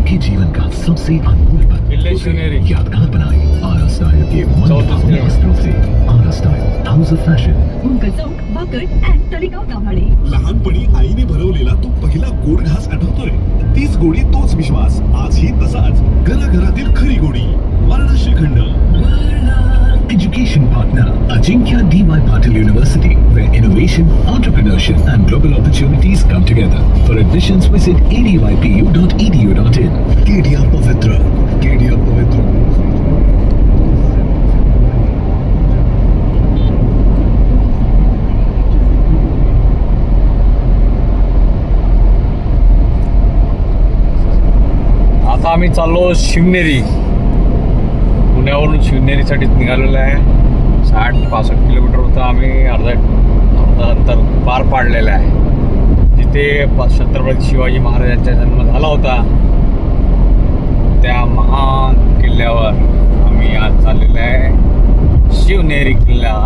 आपके जीवन का सबसे अनमोल पल किल्ले शिवनेरी यादगार बनाए आरा स्टाइल के मनभावने वस्त्रों से। आरा style, house of fashion, Mumbai चौक, वाकड अँड तळेगाव दाभाडे. लहानपणी आईने भरवलेला तो पहिला गोड घास आठवतोय? तीच गोडी, तोच विश्वास आजही तसाच. घराघरातील खरी गोडी Warna shrikhand. education partner Ajinkya DY Patil University, where innovation, entrepreneurship and global opportunities come together. For admissions visit adypu.edu.in. Kedia Pavitra, Kedia Pavitra. आता आम्ही चाललो शिवनेरी. पुण्यावरून शिवनेरीसाठी निघालेलो आहे. 60-65 किलोमीटर होतं. आम्ही अर्धा अंतर पार पाडलेलं आहे. जिथे छत्रपती शिवाजी महाराजांचा जन्म झाला होता त्या महान किल्ल्यावर आम्ही आज चाललेलो आहे. शिवनेरी किल्ला.